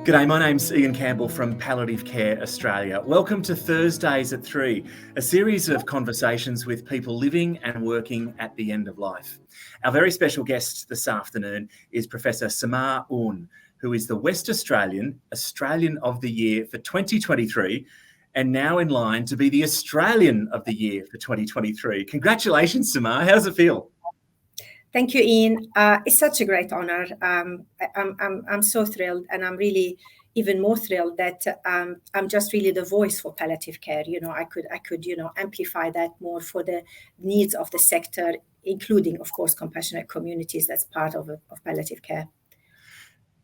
G'day, my name's Ian Campbell from Palliative Care Australia. Welcome to Thursdays at 3, a series of conversations with people living and working at the end of life. Our very special guest this afternoon is Professor Samar Aoun, who is the West Australian of the Year for 2023 and now in line to be the Australian of the Year for 2023. Congratulations, Samar. How does it feel? Thank you, Ian. It's such a great honor. I'm so thrilled, and I'm really even more thrilled that I'm just really the voice for palliative care. I could amplify that more for the needs of the sector, including, of course, compassionate communities. That's part of palliative care.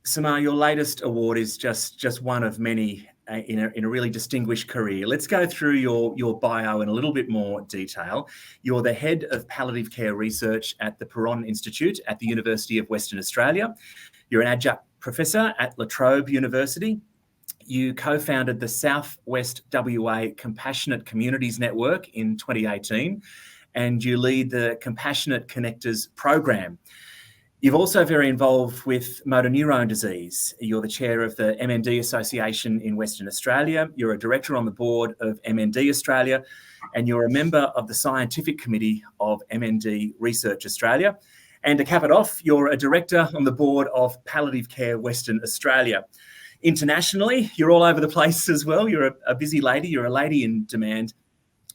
Samar, your latest award is just one of many in a really distinguished career. Let's go through your bio in a little bit more detail. You're the head of palliative care research at the Perron Institute at the University of Western Australia. You're an adjunct professor at La Trobe University. You co-founded the Southwest WA Compassionate Communities Network in 2018, and you lead the Compassionate Connectors program. You're also very involved with motor neurone disease. You're the chair of the MND Association in Western Australia. You're a director on the board of MND Australia, and you're a member of the scientific committee of MND Research Australia. And to cap it off, you're a director on the board of Palliative Care Western Australia. Internationally, you're all over the place as well. You're a busy lady. You're a lady in demand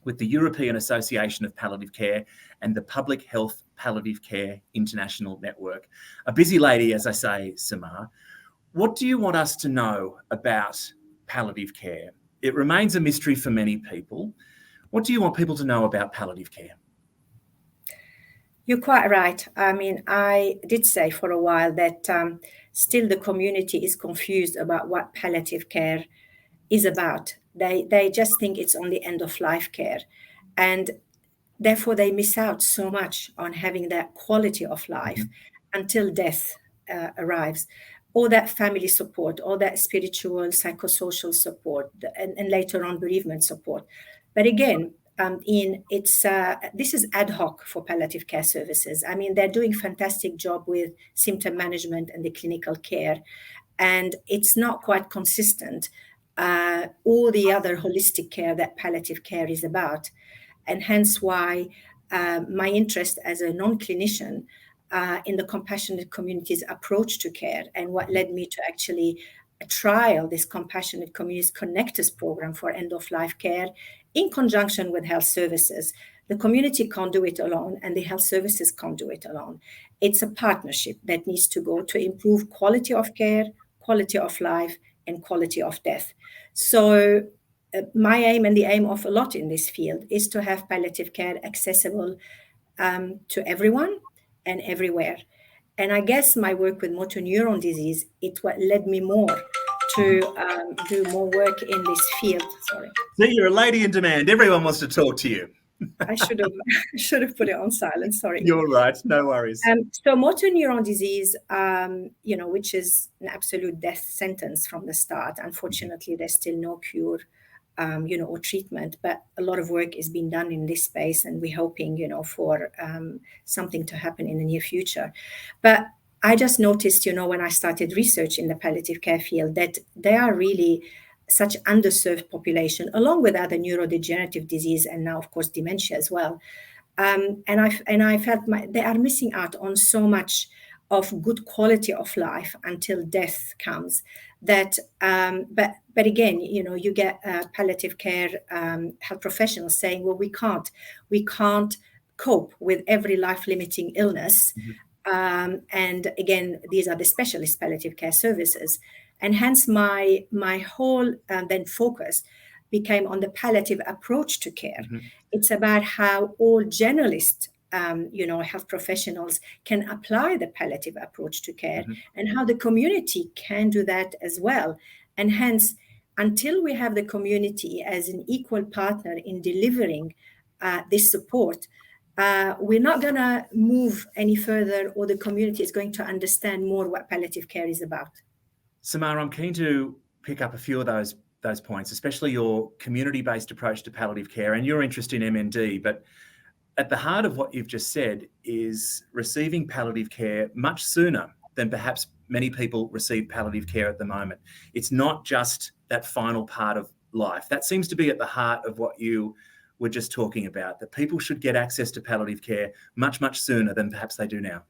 with the European Association of Palliative Care and the Public Health Palliative Care International Network. A busy lady, as I say, Samar. What do you want us to know about palliative care? It remains a mystery for many people. What do you want people to know about palliative care? You're quite right. I mean, I did say for a while that still the community is confused about what palliative care is about. They just think it's only end-of-life care. And therefore, they miss out so much on having that quality of life until death arrives, or that family support, or that spiritual, psychosocial support, and later on bereavement support. But again, this is ad hoc for palliative care services. I mean, they're doing a fantastic job with symptom management and the clinical care, and it's not quite consistent. All the other holistic care that palliative care is about. And hence why my interest as a non-clinician in the compassionate communities approach to care, and what led me to actually trial this Compassionate Communities Connectors program for end-of-life care in conjunction with health services. The community can't do it alone, and the health services can't do it alone. It's a partnership that needs to go to improve quality of care, quality of life, and quality of death. So my aim, and the aim of a lot in this field, is to have palliative care accessible to everyone and everywhere. And I guess my work with motor neuron disease, it what led me more to do more work in this field. Sorry. See, you're a lady in demand. Everyone wants to talk to you. I should have put it on silent. Sorry. You're right. No worries. So motor neuron disease, which is an absolute death sentence from the start. Unfortunately, there's still no cure, or treatment. But a lot of work is being done in this space, and we're hoping, for something to happen in the near future. But I just noticed, when I started research in the palliative care field, that there are really such underserved population, along with other neurodegenerative disease, and now, of course, dementia as well. And I felt they are missing out on so much of good quality of life until death comes. But again, you get palliative care health professionals saying, well, we can't cope with every life-limiting illness. And again, these are the specialist palliative care services. And hence my whole then focus became on the palliative approach to care. It's about how all generalist health professionals can apply the palliative approach to care, and how the community can do that as well. And hence, until we have the community as an equal partner in delivering this support, we're not going to move any further, or the community is going to understand more what palliative care is about. Samar, I'm keen to pick up a few of those points, especially your community-based approach to palliative care and your interest in MND. But at the heart of what you've just said is receiving palliative care much sooner than perhaps many people receive palliative care at the moment. It's not just that final part of life. That seems to be at the heart of what you were just talking about, that people should get access to palliative care much, much sooner than perhaps they do now.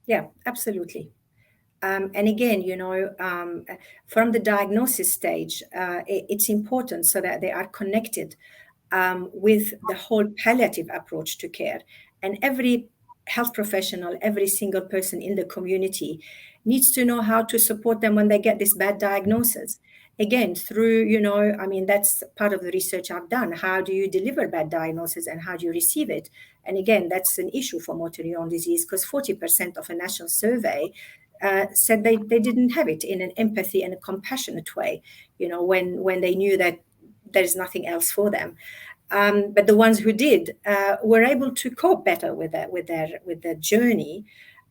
Yeah, absolutely. And again, from the diagnosis stage, it's important so that they are connected with the whole palliative approach to care. And every health professional, every single person in the community needs to know how to support them when they get this bad diagnosis. Again, through, that's part of the research I've done. How do you deliver bad diagnosis and how do you receive it? And again, that's an issue for motor neuron disease because 40% of a national survey said they didn't have it in an empathy and a compassionate way, when they knew that there's nothing else for them. But the ones who did were able to cope better with their journey,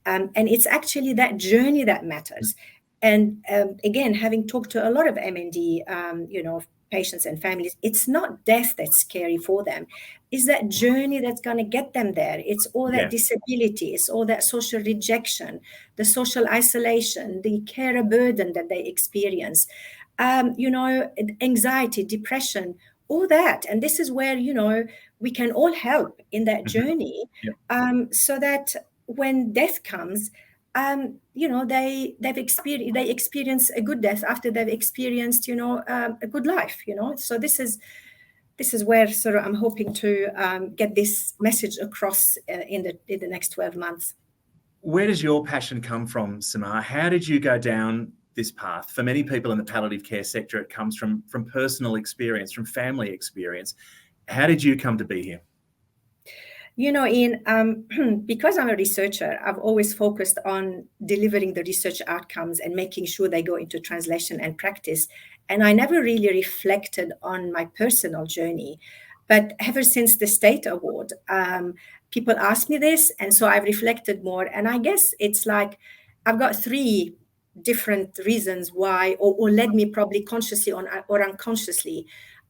and it's actually that journey that matters. And again, having talked to a lot of MND, patients and families, it's not death that's scary for them. It's that journey that's going to get them there. It's all that disability, it's all that social rejection, the social isolation, the carer burden that they experience, anxiety, depression, all that. And this is where, we can all help in that journey, so that when death comes, they experience a good death after they've experienced, a good life, So this is where sort of I'm hoping to get this message across in the next 12 months. Where does your passion come from, Samar? How did you go down this path? For many people in the palliative care sector, it comes from personal experience, from family experience. How did you come to be here? Ian, because I'm a researcher, I've always focused on delivering the research outcomes and making sure they go into translation and practice. And I never really reflected on my personal journey. But ever since the state award, people ask me this. And so I've reflected more. And I guess it's like I've got three different reasons why, or led me probably consciously or unconsciously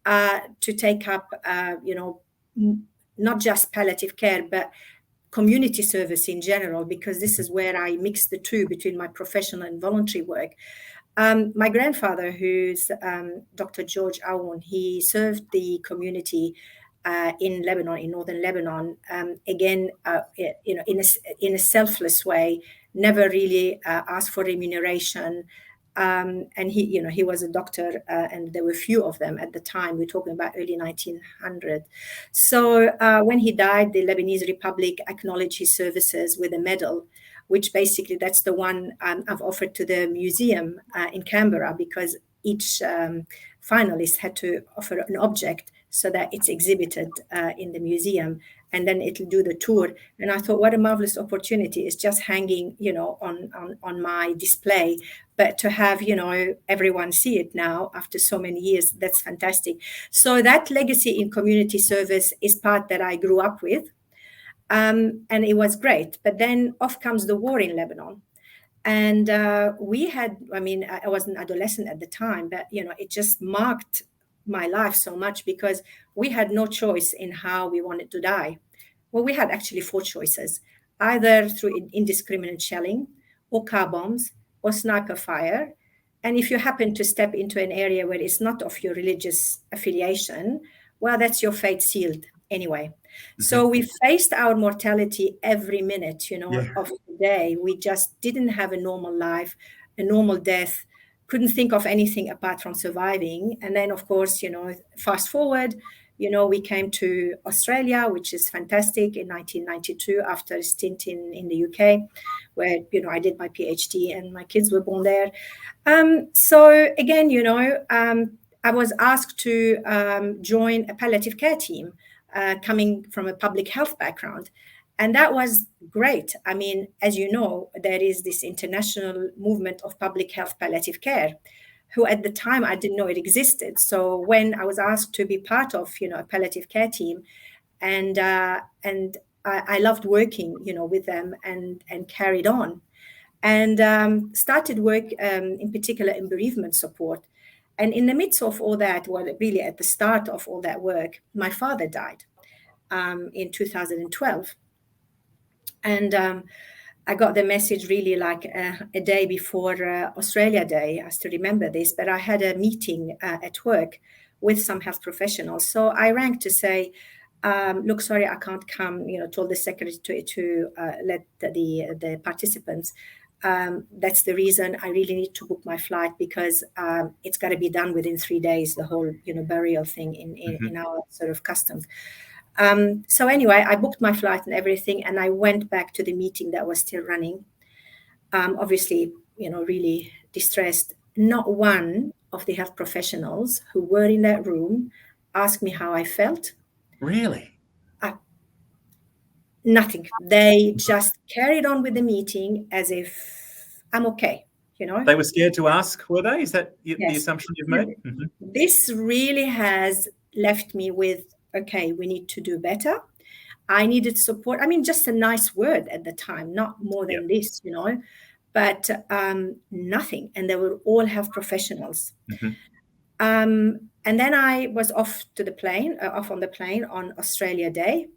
to take up, not just palliative care, but community service in general, because this is where I mix the two between my professional and voluntary work. My grandfather, who's Dr. George Aoun, he served the community in Lebanon, in northern Lebanon, again, in a selfless way, never really asked for remuneration. And he was a doctor, and there were few of them at the time. We're talking about early 1900. So when he died, the Lebanese Republic acknowledged his services with a medal, which basically that's the one I've offered to the museum in Canberra, because each finalist had to offer an object so that it's exhibited in the museum, and then it'll do the tour. And I thought, what a marvelous opportunity. It's just hanging, on my display, but to have, everyone see it now after so many years, that's fantastic. So that legacy in community service is part that I grew up with. And it was great. But then off comes the war in Lebanon. And I was an adolescent at the time, but, it just marked my life so much because we had no choice in how we wanted to die. Well, we had actually four choices, either through indiscriminate shelling or car bombs or sniper fire. And if you happen to step into an area where it's not of your religious affiliation, well, that's your fate sealed anyway. Mm-hmm. So we faced our mortality every minute, of the day. We just didn't have a normal life, a normal death, couldn't think of anything apart from surviving. And then, of course, fast forward, we came to Australia, which is fantastic, in 1992 after a stint in the UK, where, I did my PhD and my kids were born there. So again, I was asked to join a palliative care team coming from a public health background. And that was great. I mean, as you know, there is this international movement of public health palliative care, who at the time I didn't know it existed. So when I was asked to be part of, a palliative care team, and I loved working, with them and carried on, and started work in particular in bereavement support. And in the midst of all that, well, really at the start of all that work, my father died in 2012. And I got the message really like a day before Australia Day. I still remember this, but I had a meeting at work with some health professionals. So I rang to say, look, sorry, I can't come, told the secretary to let the participants. That's the reason I really need to book my flight, because it's got to be done within 3 days, the whole, burial thing in our sort of customs. So anyway, I booked my flight and everything, and I went back to the meeting that was still running. Obviously, really distressed. Not one of the health professionals who were in that room asked me how I felt. Really? Nothing. They just carried on with the meeting as if I'm okay, They were scared to ask, were they? Is that the Yes. assumption you've made? Mm-hmm. This really has left me with, okay, we need to do better. I needed support. I mean, just a nice word at the time, not more than this, but nothing. And they were all health professionals. Mm-hmm. And then I was off on the plane on Australia Day.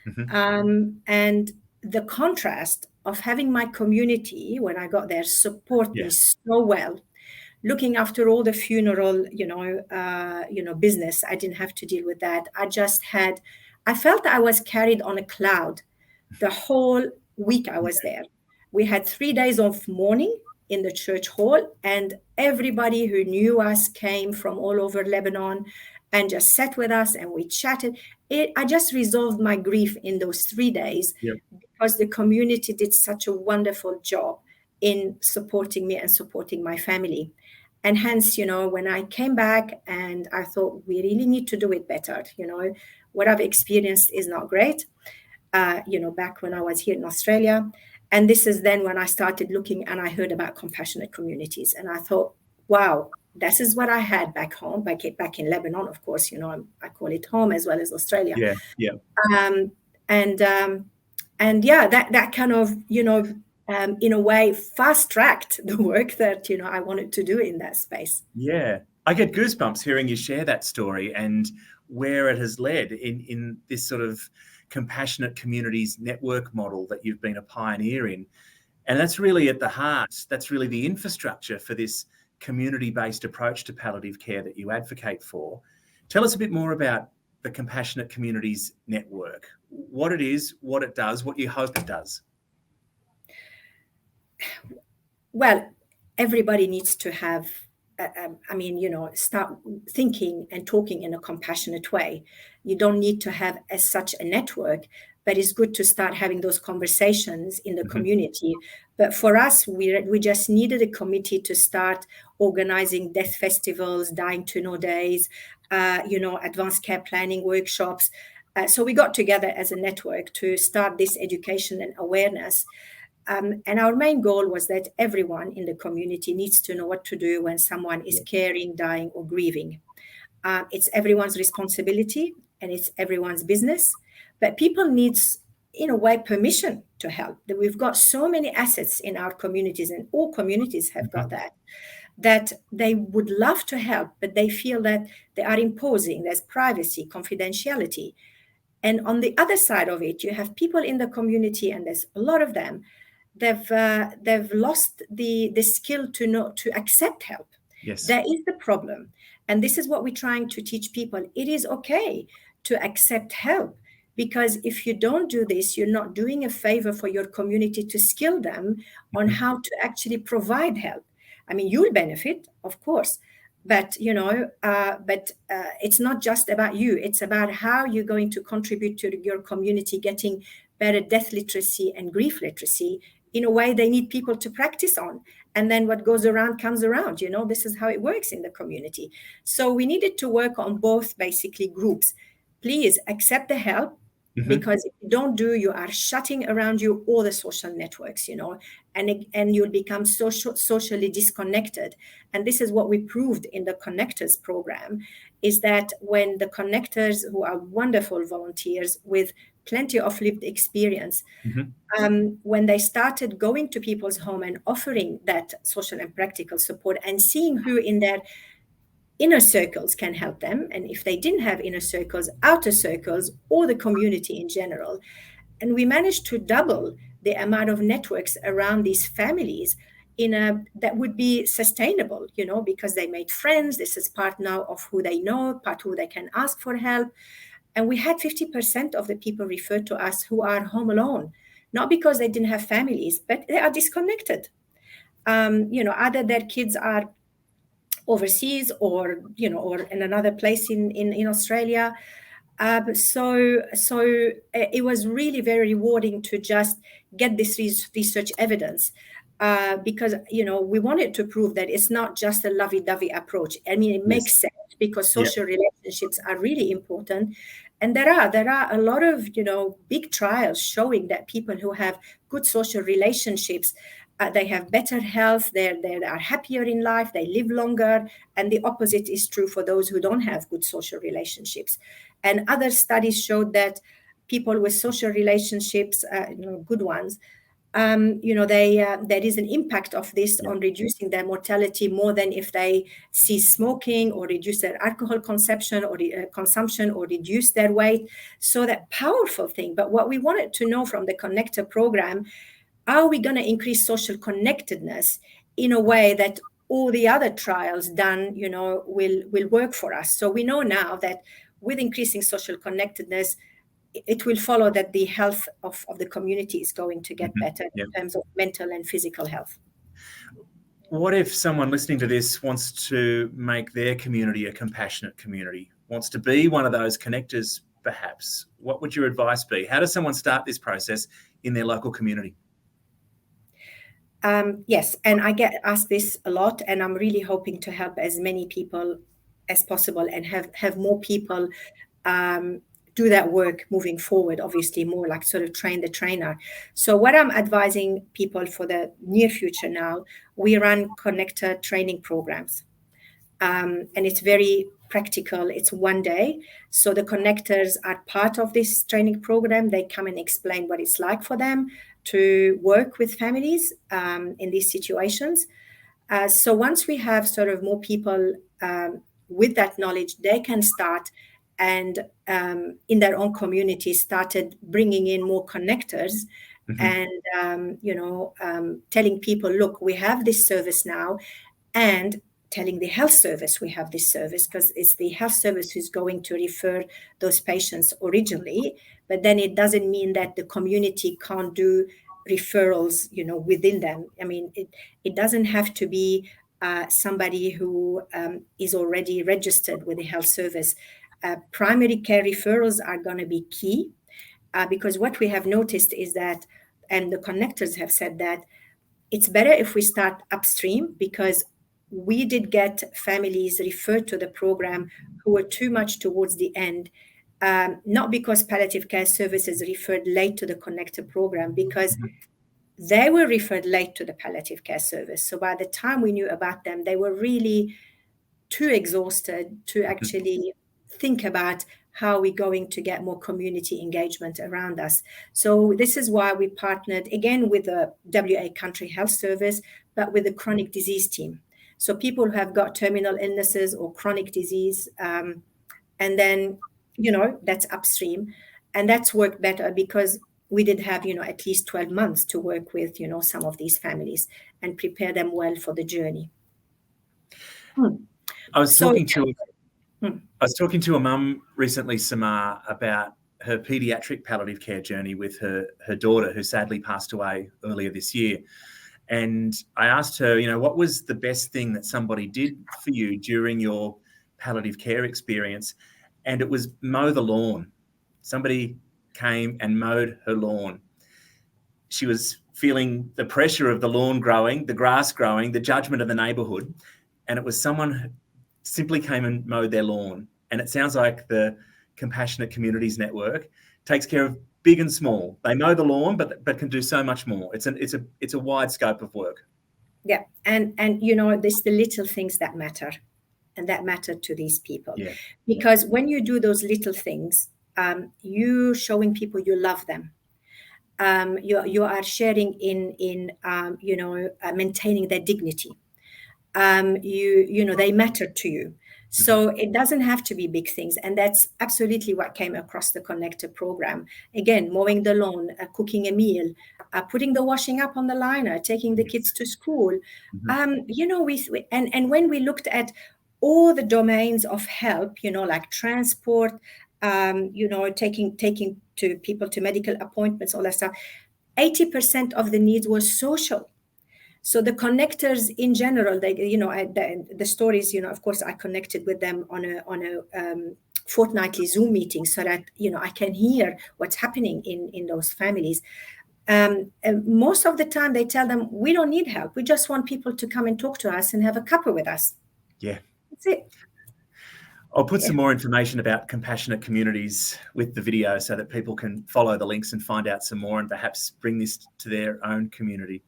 Mm-hmm. And the contrast of having my community, when I got there, support me so well, looking after all the funeral, business. I didn't have to deal with that. I felt I was carried on a cloud the whole week I was there. We had 3 days of mourning in the church hall, and everybody who knew us came from all over Lebanon and just sat with us, and we chatted. I just resolved my grief in those 3 days because the community did such a wonderful job in supporting me and supporting my family. And hence, when I came back and I thought we really need to do it better, what I've experienced is not great, back when I was here in Australia. And this is then when I started looking and I heard about compassionate communities. And I thought, wow, this is what I had back home, back in Lebanon, of course, I call it home as well as Australia. That kind of, in a way, fast-tracked the work that, I wanted to do in that space. Yeah. I get goosebumps hearing you share that story and where it has led in this sort of compassionate communities network model that you've been a pioneer in. And that's really at the heart, that's really the infrastructure for this community-based approach to palliative care that you advocate for. Tell us a bit more about the Compassionate Communities Network, what it is, what it does, what you hope it does. Well, everybody needs to have, start thinking and talking in a compassionate way. You don't need to have as such a network, but it's good to start having those conversations in the community. But for us, we just needed a committee to start organizing death festivals, dying to know days, advanced care planning workshops. So we got together as a network to start this education and awareness. And our main goal was that everyone in the community needs to know what to do when someone is caring, dying, or grieving. It's everyone's responsibility and it's everyone's business, but people need, in a way, permission to help. We've got so many assets in our communities, and all communities have got that they would love to help, but they feel that they are imposing. There's privacy, confidentiality. And on the other side of it, you have people in the community, and there's a lot of them. They've lost the skill to accept help. Yes. That is the problem. And this is what we're trying to teach people. It is okay to accept help, because if you don't do this, you're not doing a favor for your community to skill them on how to actually provide help. I mean, you'll benefit, of course, but it's not just about you. It's about how you're going to contribute to your community getting better death literacy and grief literacy in a way they need people to practice on. And then what goes around comes around. This is how it works in the community. So we needed to work on both basically groups. Please accept the help, because if you don't do, you are shutting around you all the social networks, and you'll become socially disconnected. And this is what we proved in the Connectors program, is that when the Connectors, who are wonderful volunteers with plenty of lived experience, when they started going to people's home and offering that social and practical support and seeing who in their inner circles can help them, and if they didn't have inner circles, outer circles, or the community in general, And we managed to double the amount of networks around these families in a that would be sustainable, because they made friends. This is part now of who they know, part who they can ask for help. And we had 50% of the people referred to us who are home alone, not because they didn't have families, but they are disconnected. Either their kids are overseas or in another place in Australia. So it was really very rewarding to just get this research evidence, because we wanted to prove that it's not just a lovey-dovey approach. I mean, it Yes. makes sense because Yeah. social relationships are really important, and there are a lot of big trials showing that people who have good social relationships, they have better health, they are happier in life, they live longer, and the opposite is true for those who don't have good social relationships. And other studies showed that people with social relationships, good ones, there is an impact of this Yeah. on reducing their mortality more than if they cease smoking or reduce their alcohol consumption or reduce their weight. So that powerful thing. But what we wanted to know from the Connector program, are we going to increase social connectedness in a way that all the other trials done, will work for us? So we know now that with increasing social connectedness, it will follow that the health of the community is going to get better Yeah. in terms of mental and physical health. What if someone listening to this wants to make their community a compassionate community, wants to be one of those connectors, perhaps? What would your advice be? How does someone start this process in their local community? Yes, and I get asked this a lot, and I'm really hoping to help as many people as possible and have more people do that work moving forward, obviously more like sort of train the trainer. So what I'm advising people for the near future now, we run connector training programs. And it's very practical. It's one day. So the connectors are part of this training program. They come and explain what it's like for them to work with families in these situations. So once we have sort of more people with that knowledge, they can start and in their own community started bringing in more connectors and telling people, look, we have this service now, and telling the health service we have this service, because it's the health service who's going to refer those patients originally. But then it doesn't mean that the community can't do referrals, within them. I mean, it doesn't have to be somebody who is already registered with the health service. Primary care referrals are going to be key, because what we have noticed is that, and the connectors have said that, it's better if we start upstream, because we did get families referred to the program who were too much towards the end, not because palliative care services referred late to the connector program, because they were referred late to the palliative care service. So by the time we knew about them, they were really too exhausted to actually think about how we're going to get more community engagement around us. So this is why we partnered again with the WA Country Health Service, but with the chronic disease team. So people who have got terminal illnesses or chronic disease, and then, that's upstream. And that's worked better because we did have, at least 12 months to work with, some of these families and prepare them well for the journey. I was So- talking to a mum recently, Samar, about her paediatric palliative care journey with her daughter, who sadly passed away earlier this year. And I asked her, what was the best thing that somebody did for you during your palliative care experience? And it was mow the lawn. Somebody came and mowed her lawn. She was feeling the pressure of the lawn growing, the grass growing, the judgment of the neighbourhood. And it was someone who simply came and mowed their lawn. And it sounds like the Compassionate Communities Network takes care of big and small. They mow the lawn, but can do so much more. It's a wide scope of work. Yeah, and there's the little things that matter, and that matter to these people. Yeah. Because when you do those little things, you showing people you love them. You are sharing in maintaining their dignity. They matter to you. So it doesn't have to be big things. And that's absolutely what came across the Connector program. Again, mowing the lawn, cooking a meal, putting the washing up on the liner, taking the kids to school. You know, and when we looked at all the domains of help, you know, like transport, you know, taking to people to medical appointments, all that stuff, 80% of the needs were social. So the connectors in general, they, you know, the stories, you know, of course, I connected with them on a fortnightly Zoom meeting so that, you know, I can hear what's happening in those families. And most of the time they tell them, we don't need help. We just want people to come and talk to us and have a cuppa with us. Yeah. That's it. I'll put some more information about compassionate communities with the video so that people can follow the links and find out some more and perhaps bring this to their own community.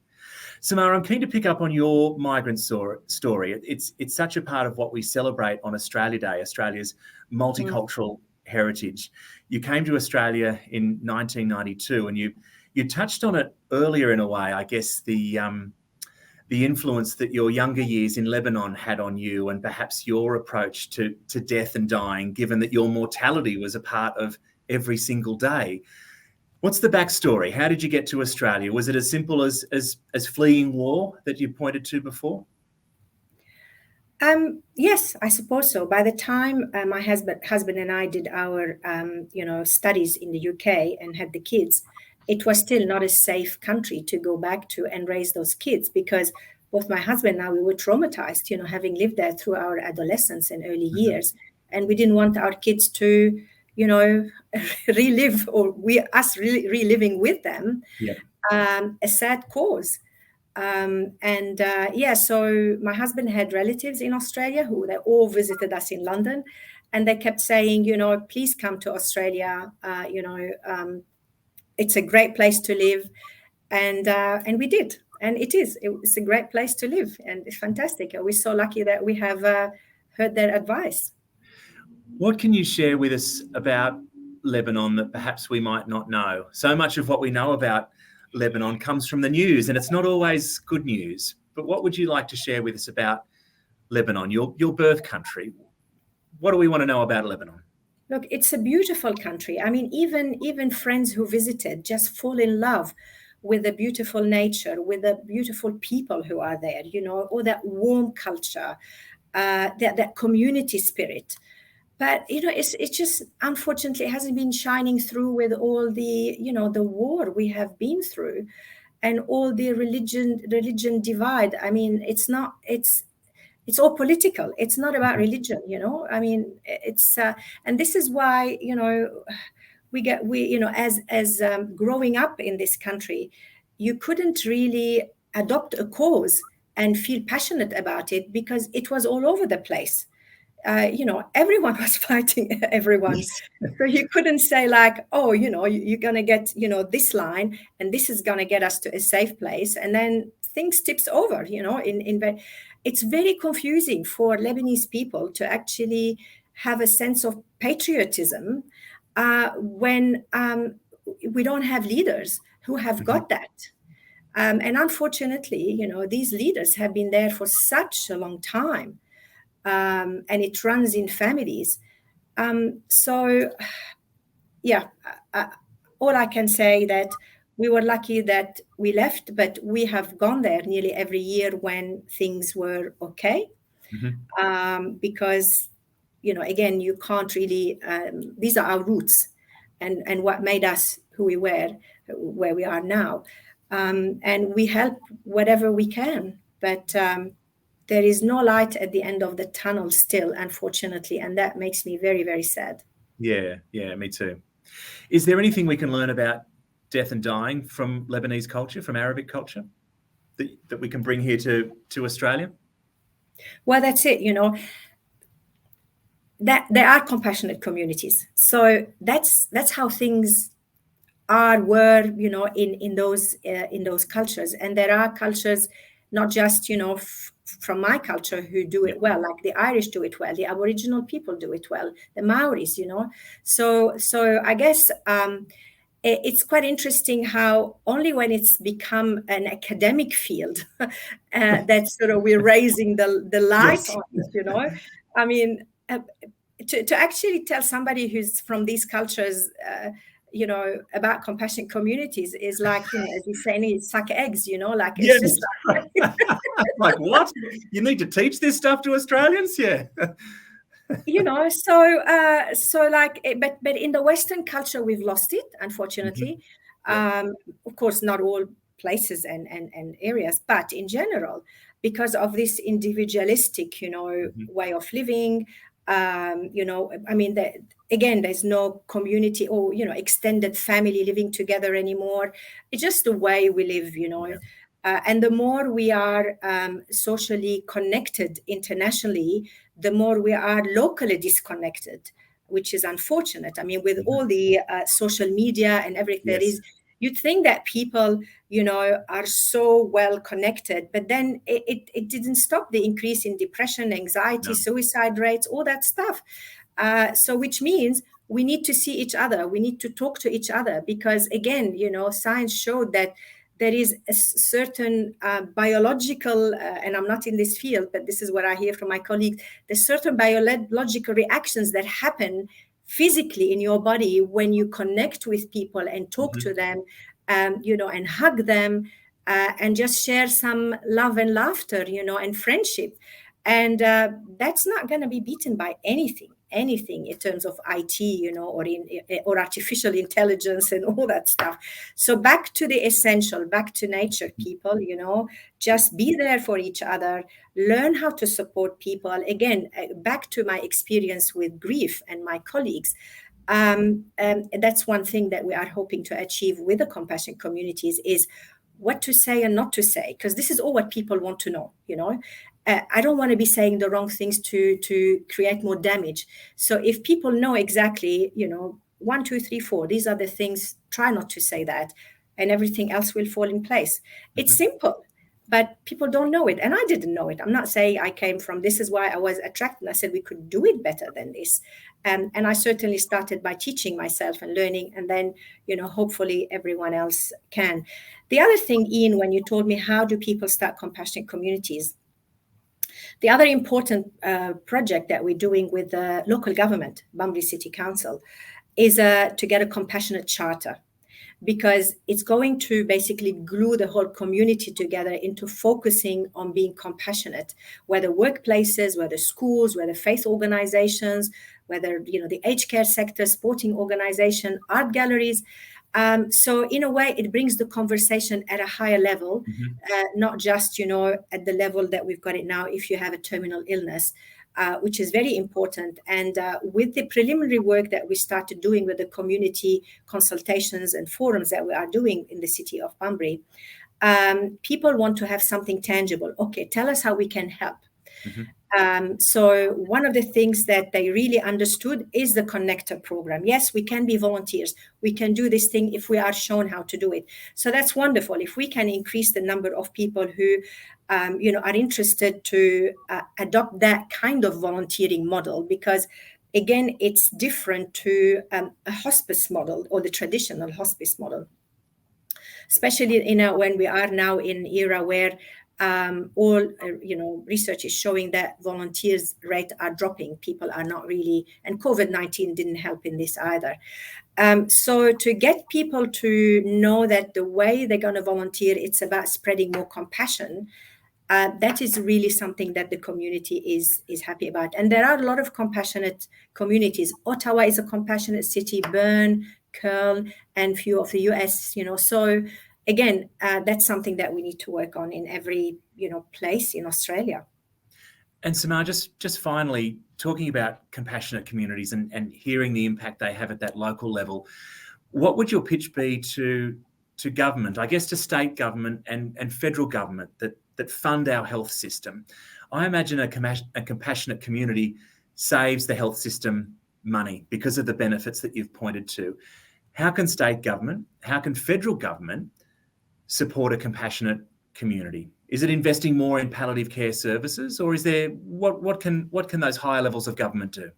Samar, I'm keen to pick up on your migrant story. It's such a part of what we celebrate on Australia Day, Australia's multicultural heritage. You came to Australia in 1992 and you touched on it earlier in a way, I guess, the influence that your younger years in Lebanon had on you and perhaps your approach to death and dying, given that your mortality was a part of every single day. What's the backstory? How did you get to Australia? Was it as simple as fleeing war that you pointed to before? Yes, I suppose so. By the time my husband and I did our you know, studies in the UK and had the kids, it was still not a safe country to go back to and raise those kids, because both my husband and I, we were traumatized, you know, having lived there through our adolescence and early years, and we didn't want our kids to, you know, relive, or us reliving with them, a sad cause. Yeah, so my husband had relatives in Australia who they all visited us in London, and they kept saying, you know, please come to Australia. You know, it's a great place to live, and we did, and it's a great place to live, and it's fantastic. And we're so lucky that we have heard their advice. What can you share with us about Lebanon that perhaps we might not know? So much of what we know about Lebanon comes from the news, and it's not always good news. But what would you like to share with us about Lebanon, your birth country? What do we want to know about Lebanon? Look, it's a beautiful country. I mean, even friends who visited just fall in love with the beautiful nature, with the beautiful people who are there, you know, or that warm culture, that community spirit. But, you know, it's just, unfortunately, it hasn't been shining through with all the, you know, the war we have been through and all the religion divide. I mean, it's all political. It's not about religion, you know. I mean, it's and this is why, you know, we you know, as growing up in this country, you couldn't really adopt a cause and feel passionate about it because it was all over the place. You know, everyone was fighting everyone. Yes. So you couldn't say like, oh, you know, you're going to get, you know, this line and this is going to get us to a safe place. And then things tips over, you know, it's very confusing for Lebanese people to actually have a sense of patriotism when we don't have leaders who have got that. And unfortunately, you know, these leaders have been there for such a long time. And it runs in families. So, yeah, all I can say that we were lucky that we left, but we have gone there nearly every year when things were okay. Because, you know, again, you can't really, these are our roots and what made us who we were, where we are now. And we help whatever we can, but there is no light at the end of the tunnel still, unfortunately, and that makes me very, very sad. Yeah, me too. Is there anything we can learn about death and dying from Lebanese culture, from Arabic culture, that we can bring here to Australia? Well, that's it, you know, that there are compassionate communities. So that's how things were, you know, in those cultures. And there are cultures, not just, you know, from my culture who do it well, like the Irish do it well, the Aboriginal people do it well, the Maoris, you know. So I guess it's quite interesting how only when it's become an academic field that sort of we're raising the light on it, you know. I mean, to actually tell somebody who's from these cultures, about compassionate communities is like, as you say, suck eggs, like it's Yes. just like what? You need to teach this stuff to Australians? Yeah. so like, but in the Western culture, we've lost it, unfortunately. Of course, not all places and areas, but in general, because of this individualistic, way of living, I mean, again, there's no community or, extended family living together anymore. It's just the way we live, and the more we are socially connected internationally, the more we are locally disconnected, which is unfortunate. I mean, with all the social media and everything there Yes. is, you'd think that people, are so well connected, but then it didn't stop the increase in depression, anxiety, No. suicide rates, all that stuff. So which means we need to see each other. We need to talk to each other because, again, science showed that there is a certain biological, and I'm not in this field, but this is what I hear from my colleagues, there's certain biological reactions that happen physically in your body when you connect with people and talk to them, and hug them, and just share some love and laughter, and friendship. And that's not going to be beaten by anything in terms of IT, or artificial intelligence and all that stuff. So back to the essential, back to nature, people, just be there for each other, learn how to support people. Again, back to my experience with grief and my colleagues. That's one thing that we are hoping to achieve with the compassion communities is what to say and not to say, because this is all what people want to know, I don't want to be saying the wrong things to create more damage. So if people know exactly, 1, 2, 3, 4, these are the things, try not to say that, and everything else will fall in place. It's simple, but people don't know it. And I didn't know it. I'm not saying I came from, this is why I was attracted. I said we could do it better than this. And I certainly started by teaching myself and learning, and then, hopefully everyone else can. The other thing, Ian, when you told me how do people start compassionate communities, the other important project that we're doing with the local government, Bunbury City Council, is to get a compassionate charter, because it's going to basically glue the whole community together into focusing on being compassionate, whether workplaces, whether schools, whether faith organizations, whether, the aged care sector, sporting organization, art galleries. So in a way, it brings the conversation at a higher level, not just, at the level that we've got it now, if you have a terminal illness, which is very important. And with the preliminary work that we started doing with the community consultations and forums that we are doing in the city of Bunbury, people want to have something tangible. Okay, tell us how we can help. So one of the things that they really understood is the connector program. Yes, we can be volunteers. We can do this thing if we are shown how to do it. So that's wonderful. If we can increase the number of people who, are interested to adopt that kind of volunteering model, because again, it's different to a hospice model or the traditional hospice model, especially when we are now in an era where all research is showing that volunteers rate are dropping. People are not really, and COVID-19 didn't help in this either. So to get people to know that the way they're going to volunteer, it's about spreading more compassion. That is really something that the community is happy about. And there are a lot of compassionate communities. Ottawa is a compassionate city, Bern, Köln, and few of the US, so again, that's something that we need to work on in every, place in Australia. And Samar, just finally, talking about compassionate communities and hearing the impact they have at that local level, what would your pitch be to government, I guess to state government and federal government that fund our health system? I imagine a compassionate community saves the health system money because of the benefits that you've pointed to. How can state government, how can federal government support a compassionate community? Is it investing more in palliative care services, or is there what can those higher levels of government do?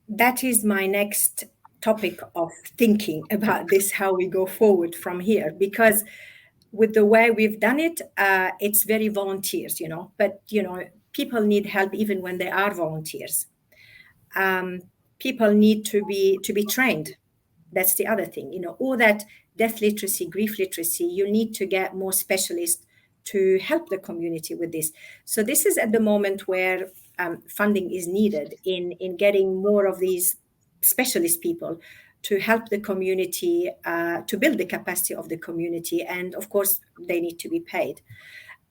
That is my next topic of thinking about this, how we go forward from here, because with the way we've done it, it's very volunteers, but people need help even when they are volunteers. People need to be trained. That's the other thing, all that death literacy, grief literacy, you need to get more specialists to help the community with this. So this is at the moment where funding is needed in getting more of these specialist people to help the community, to build the capacity of the community. And of course, they need to be paid.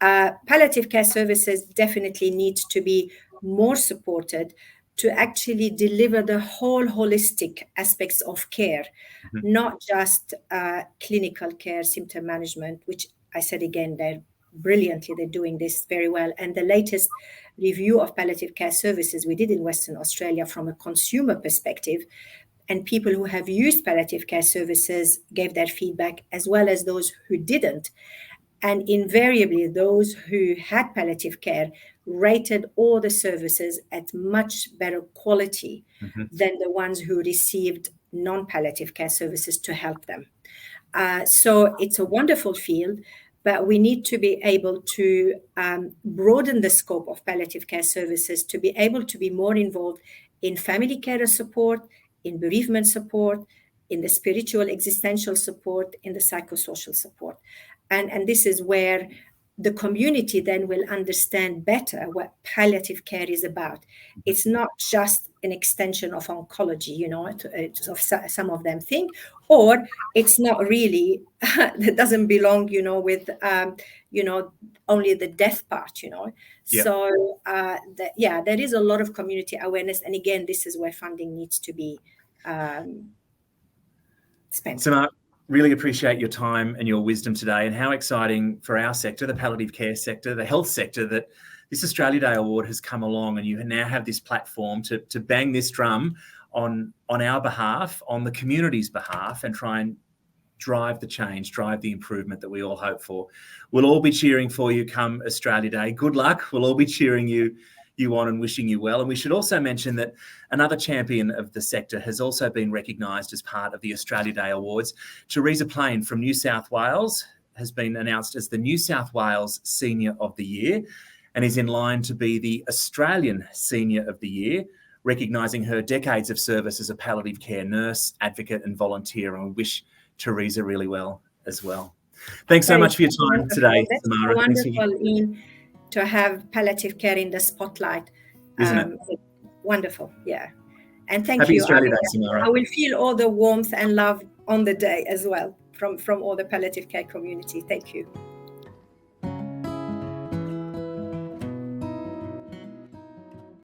Palliative care services definitely need to be more supported to actually deliver the whole holistic aspects of care, not just clinical care, symptom management, which I said again, they're doing this very well. And the latest review of palliative care services we did in Western Australia from a consumer perspective, and people who have used palliative care services gave their feedback, as well as those who didn't. And invariably, those who had palliative care rated all the services at much better quality than the ones who received non-palliative care services to help them. So it's a wonderful field, but we need to be able to broaden the scope of palliative care services to be able to be more involved in family care support, in bereavement support, in the spiritual existential support, in the psychosocial support. And this is where the community then will understand better what palliative care is about. It's not just an extension of oncology, some of them think, or it's not really, that doesn't belong, with, only the death part, Yep. So, there is a lot of community awareness. And again, this is where funding needs to be spent. Samar, really appreciate your time and your wisdom today, and how exciting for our sector, the palliative care sector, the health sector, that this Australia Day Award has come along, and you now have this platform to bang this drum on our behalf, on the community's behalf, and try and drive the change, drive the improvement that we all hope for. We'll all be cheering for you come Australia Day. Good luck. We'll all be cheering you on and wishing you well. And we should also mention that another champion of the sector has also been recognised as part of the Australia Day Awards. Teresa Plain from New South Wales has been announced as the New South Wales Senior of the Year, and is in line to be the Australian Senior of the Year, recognising her decades of service as a palliative care nurse, advocate and volunteer. And we wish Teresa really well as well. Thanks so much for your time today, Samara. Wonderful, to have palliative care in the spotlight. Isn't it? Wonderful, yeah. And thank Happy you. Australia Day, Samara. I will feel all the warmth and love on the day as well from all the palliative care community. Thank you.